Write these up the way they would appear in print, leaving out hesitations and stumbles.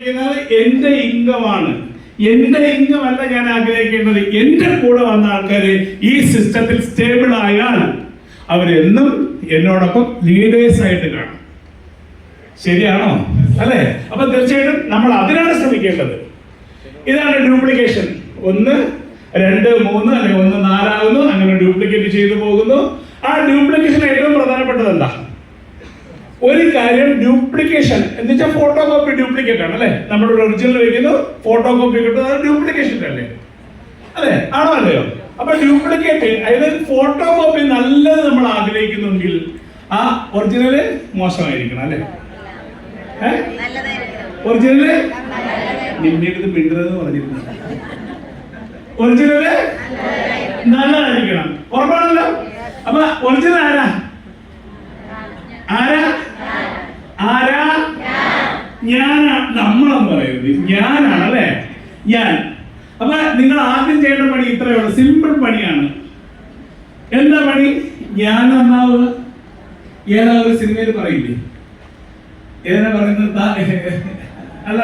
എന്റെ ഇൻകമാണ്. എന്റെ ഇൻകം അല്ല ഞാൻ ആഗ്രഹിക്കേണ്ടത്. എന്റെ കൂടെ വന്ന ആൾക്കാര് ഈ സിസ്റ്റത്തിൽ സ്റ്റേബിൾ ആയാൽ അവരെന്നും എന്നോടൊപ്പം ലീഡേഴ്സ് ആയിട്ട് കാണും. ശരിയാണോ? അല്ലെ? അപ്പൊ തീർച്ചയായിട്ടും നമ്മൾ അതിനാണ് ശ്രമിക്കേണ്ടത്. ഇതാണ് ഡ്യൂപ്ലിക്കേഷൻ. 1, 2, 3 അല്ലെങ്കിൽ 1, 4 ആകുന്നു. അങ്ങനെ ഡ്യൂപ്ലിക്കേറ്റ് ചെയ്തു പോകുന്നു. ആ ഡ്യൂപ്ലിക്കേഷൻ ഏറ്റവും പ്രധാനപ്പെട്ടത് എന്താ? ഒരു കാര്യം ഡ്യൂപ്ലിക്കേഷൻ എന്ന് വെച്ചാൽ ഫോട്ടോ കോപ്പി ഡ്യൂപ്ലിക്കേറ്റ് ആണ് അല്ലെ? നമ്മുടെ ഒറിജിനൽ വയ്ക്കുന്നു, ഫോട്ടോ കോപ്പി കിട്ടുന്നത് ഡ്യൂപ്ലിക്കേഷൻ അല്ലേ? അല്ലെ? ആണോ അല്ലയോ? അപ്പൊ ഡ്യൂപ്ലിക്കേറ്റ്, അതായത് ഫോട്ടോ കോപ്പി നല്ലത് നമ്മൾ ആഗ്രഹിക്കുന്നെങ്കിൽ ആ ഒറിജിനല് മോശമായിരിക്കണം അല്ലെ? ഒറിജിനല് നിന്നേത് മിണ്ടതെന്ന് പറഞ്ഞിരുന്നു. ഒറിജിനല് നല്ലതായിരിക്കണം. ഉറപ്പാണല്ലോ. അപ്പൊ ഒറിജിനൽ ആരാ? ആരാ? ആരാ? ഞാനാ. നമ്മളെന്ന് പറയുന്നത് ഞാനാണ് അല്ലെ? ഞാൻ. അപ്പൊ നിങ്ങൾ ആദ്യം ചെയ്യേണ്ട പണി ഇത്രയേ ഉള്ളൂ. സിമ്പിൾ പണിയാണ്. എന്താ പണി? ഞാൻ നന്നാവുക. ഏതാ ഒരു സിനിമയിൽ പറയില്ലേ? ഏതാ പറയുന്നത്? അല്ല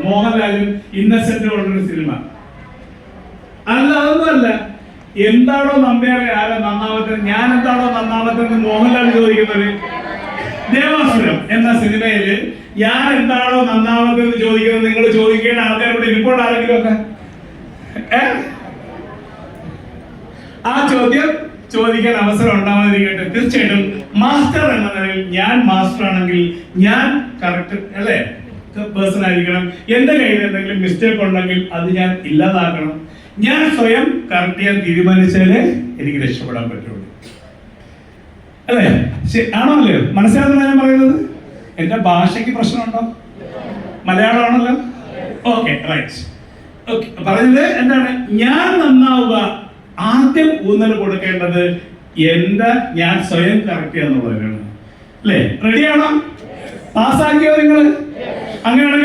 മോഹൻലാലും ഇന്നസെന്റ് ഉള്ളൊരു സിനിമ അല്ല. അതൊന്നുമല്ല. എന്താണോ നമ്പ്യാരെ ആരോ നന്നാവത്തെ, ഞാൻ എന്താണോ നന്നാവത്തെ മോഹൻലാൽ ചോദിക്കുന്നത്. ദേവാസുരം എന്ന സിനിമയില് ഞാൻ എന്താണോ നന്നാവതെന്ന് ചോദിക്കുന്നത് നിങ്ങൾ ചോദിക്കേണ്ട ആൾക്കാരോട് ഇരിപ്പോണ്ട് ആരെങ്കിലും ഒക്കെ ആ ചോദ്യം ചോദിക്കാൻ അവസരം ഉണ്ടാവാതിരിക്കട്ടെ. തീർച്ചയായിട്ടും മാസ്റ്റർ എന്ന നിലയിൽ ഞാൻ മാസ്റ്റർ ആണെങ്കിൽ ഞാൻ കറക്റ്റ് അല്ലേ പേഴ്സൺ ആയിരിക്കണം. എന്റെ കയ്യിൽ എന്തെങ്കിലും മിസ്റ്റേക്ക് ഉണ്ടെങ്കിൽ അത് ഞാൻ ഇല്ലാതാക്കണം. ഞാൻ സ്വയം കറക്റ്റ് ചെയ്യാൻ തീരുമാനിച്ചാലേ എനിക്ക് രക്ഷപ്പെടാൻ പറ്റുള്ളൂ. അല്ലേ? ആണോ അല്ലയോ? മനസ്സിലാകുന്ന ഞാൻ പറയുന്നത്? എന്റെ ഭാഷയ്ക്ക് പ്രശ്നമുണ്ടോ? മലയാളമാണല്ലോ. Okay, right. ഓക്കെ, പറഞ്ഞത് എന്താണ്? ഞാൻ നന്നാവുക. ആദ്യം ഊന്നൽ കൊടുക്കേണ്ടത് ഞാൻ സ്വയം കറക്റ്റ് ചെയ്യാന്നുള്ളതാണ്. അല്ലേ? റെഡിയാണോ? പാസ്സാക്കിയോ നിങ്ങൾ? അങ്ങനെയാണെങ്കിൽ